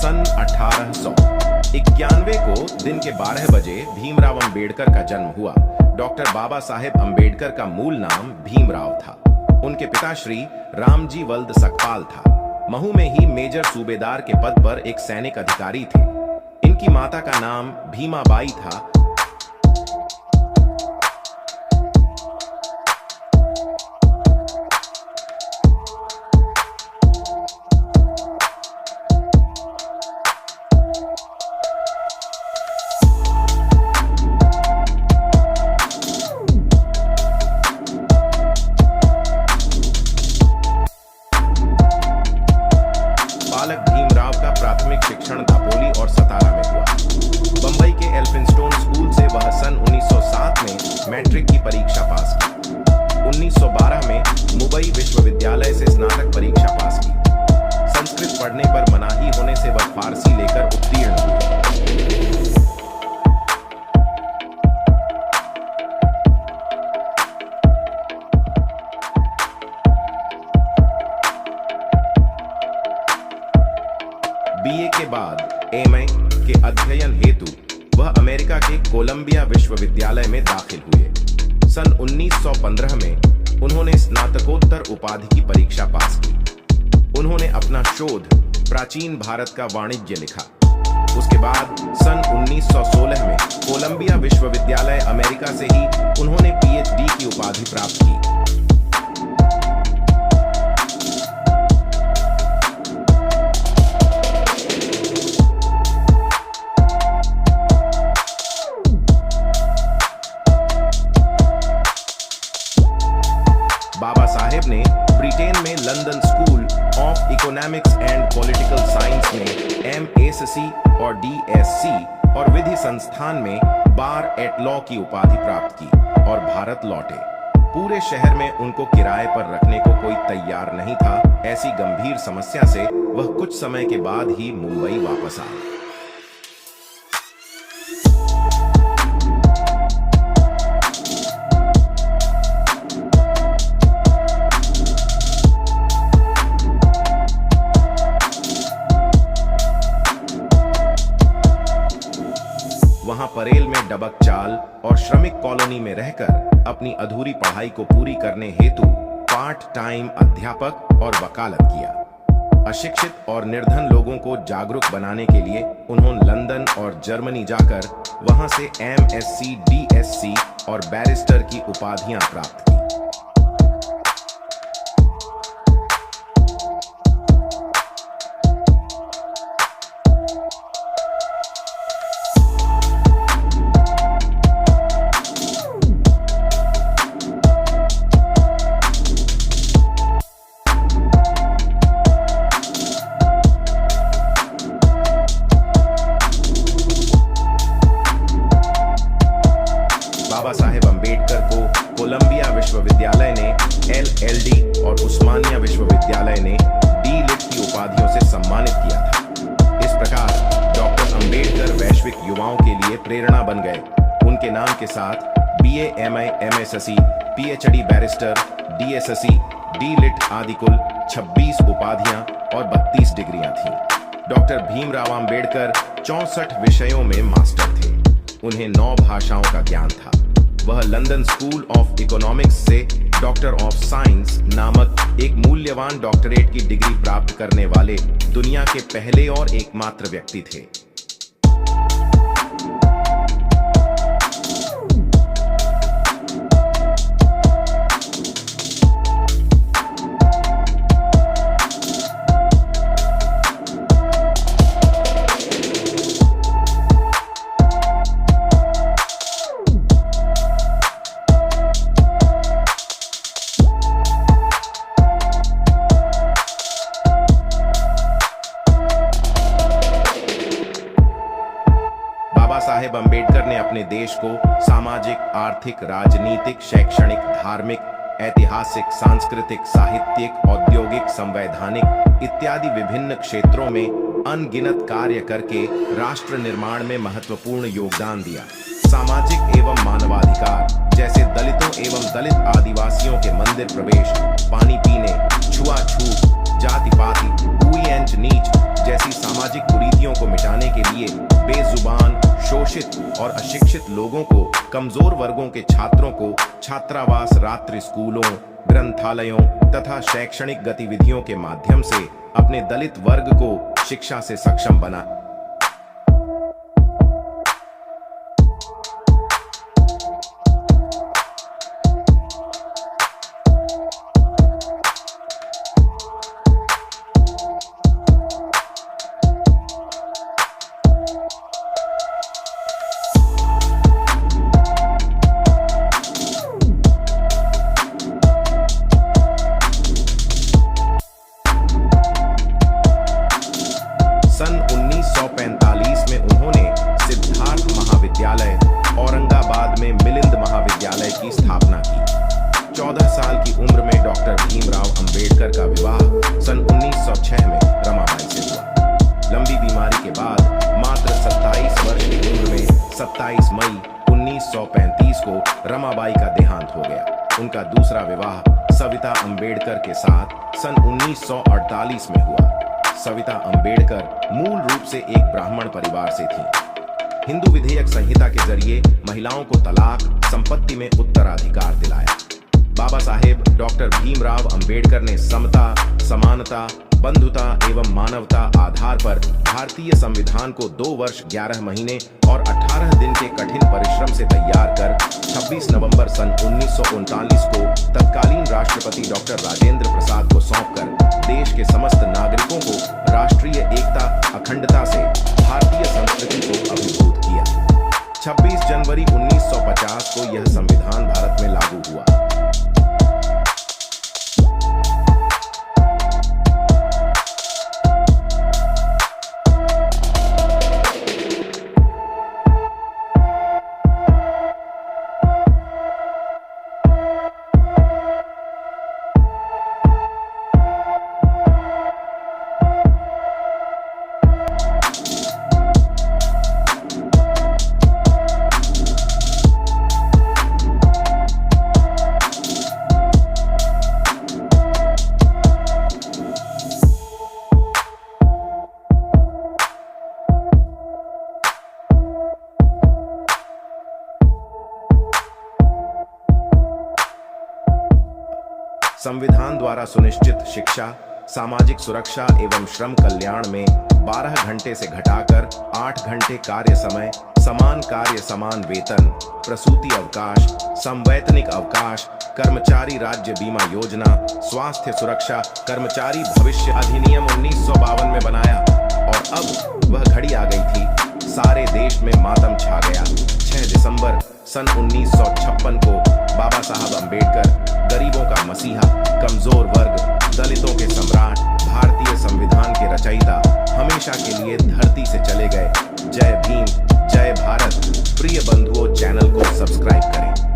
सन 1891 को दिन के 12 बजे भीमराव अंबेडकर का जन्म हुआ। डॉक्टर बाबा साहेब अंबेडकर का मूल नाम भीमराव था। उनके पिता श्री रामजी वल्द सकपाल था। महू में ही मेजर सूबेदार के पद पर एक सैनिक अधिकारी थे। इनकी माता का नाम भीमाबाई था। बालक भीमराव का प्राथमिक शिक्षण दापोली और सतारा में हुआ। बंबई के एल्फिंस्टोन स्कूल से वह सन 1907 में मैट्रिक की परीक्षा पास की। 1912 में मुंबई विश्वविद्यालय से स्नातक परीक्षा पास की। संस्कृत पढ़ने पर मनाही होने से वह फारसी लेकर उत्तीर्ण हुए। बीए के बाद एमए के अध्ययन हेतु वह अमेरिका के कोलंबिया विश्वविद्यालय में दाखिल हुए। सन 1915 में उन्होंने स्नातकोत्तर उपाधि की परीक्षा पास की। उन्होंने अपना शोध प्राचीन भारत का वाणिज्य लिखा। उसके बाद सन 1916 में कोलंबिया विश्वविद्यालय अमेरिका से ही उन्होंने पीएचडी की उपाधि प्राप्त की। बाबा साहेब ने ब्रिटेन में London school of economics and political science में एमएससी और डीएससी और विधि संस्थान में बार एट लॉ की उपाधि प्राप्त की और भारत लौटे। पूरे शहर में उनको किराए पर रखने को कोई तैयार नहीं था। ऐसी गंभीर समस्या से वह कुछ समय के बाद ही मुंबई वापस आए। वहां परेल में डबक चाल और श्रमिक कॉलोनी में रहकर अपनी अधूरी पढ़ाई को पूरी करने हेतु पार्ट टाइम अध्यापक और वकालत किया। अशिक्षित और निर्धन लोगों को जागरूक बनाने के लिए उन्होंने लंदन और जर्मनी जाकर वहां से एमएससी, डीएससी और बैरिस्टर की उपाधियां प्राप्त की। बाबा साहेब अंबेडकर को कोलंबिया विश्वविद्यालय ने एलएलडी और उस्मानिया विश्वविद्यालय ने डी.लिट की उपाधियों से सम्मानित किया था। इस प्रकार डॉक्टर अंबेडकर वैश्विक युवाओं के लिए प्रेरणा बन गए। उनके नाम के साथ BA, MA, MSc, PhD, barrister, DSC, D.Litt आदि कुल 26 उपाधियां और 32 डिग्रियां थीं। डॉक्टर भीमराव अंबेडकर 64 विषयों में मास्टर थे। उन्हें 9 भाषाओं का ज्ञान था। वह लंदन स्कूल ऑफ इकोनॉमिक्स से डॉक्टर ऑफ साइंस नामक एक मूल्यवान डॉक्टरेट की डिग्री प्राप्त करने वाले दुनिया के पहले और एकमात्र व्यक्ति थे। बाबा साहेब अंबेडकर ने अपने देश को सामाजिक, आर्थिक, राजनीतिक, शैक्षणिक, धार्मिक, ऐतिहासिक, सांस्कृतिक, साहित्यिक, औद्योगिक, संवैधानिक इत्यादि विभिन्न क्षेत्रों में अनगिनत कार्य करके राष्ट्र निर्माण में महत्वपूर्ण योगदान दिया। सामाजिक एवं मानवाधिकार जैसे दलितों एवं दलित आदिवासियों के मंदिर प्रवेश, पानी पीने, छुआछूत, जाति पाति, ऊंच नीच जैसी सामाजिक कुरीतियों जरिए बेजुबान, शोषित और अशिक्षित लोगों को, कमजोर वर्गों के छात्रों को छात्रावास, रात्रि स्कूलों, ग्रंथालयों तथा शैक्षणिक गतिविधियों के माध्यम से अपने दलित वर्ग को शिक्षा से सक्षम बना। सन 1945 में उन्होंने सिद्धार्थ महाविद्यालय, औरंगाबाद में मिलिंद महाविद्यालय की स्थापना की। 14 साल की उम्र में डॉक्टर भीमराव अंबेडकर का विवाह सन 1906 में रमाबाई से हुआ। लंबी बीमारी के बाद मात्र 27 वर्ष की उम्र में 27 मई 1935 को रमाबाई का देहांत हो गया। उनका दूसरा विवाह सविता अंबेडकर के साथ सन 1948 में हुआ। सविता अंबेडकर मूल रूप से एक ब्राह्मण परिवार से थीं। हिंदू विधेयक संहिता के जरिए महिलाओं को तलाक, संपत्ति में उत्तराधिकार दिलाया। बाबा साहेब डॉक्टर भीमराव अंबेडकर ने समता, समानता, बंधुता एवं मानवता आधार पर भारतीय संविधान को 2 वर्ष 11 महीने और 18 दिन के कठिन परिश्रम से तैयार कर 26 नवंबर सन 1939 को तत्कालीन राष्ट्रपति डॉक्टर राजेंद्र प्रसाद को सौंपकर देश के समस्त नागरिकों को राष्ट्रीय एकता, अखंडता से भारतीय संस्कृति को अभिभूत किया। 26 जनवरी 1950 को यह संविधान भारत में लागू हुआ। संविधान द्वारा सुनिश्चित शिक्षा, सामाजिक सुरक्षा एवं श्रम कल्याण में 12 घंटे से घटाकर 8 घंटे कार्य समय, समान कार्य समान वेतन, प्रसूति अवकाश, संवैतनिक अवकाश, कर्मचारी राज्य बीमा योजना, स्वास्थ्य सुरक्षा, कर्मचारी भविष्य अधिनियम 1952 में बनाया। और अब वह घड़ी आ गई थी, सारे देश में मातम छा गया। 6 दिसंबर सन 1956 को बाबा साहब अंबेडकर, गरीबों का मसीहा, कमजोर वर्ग, दलितों के सम्राट, भारतीय संविधान के रचयिता हमेशा के लिए धरती से चले गए। जय भीम, जय भारत। प्रिय बंधुओं, चैनल को सब्सक्राइब करें।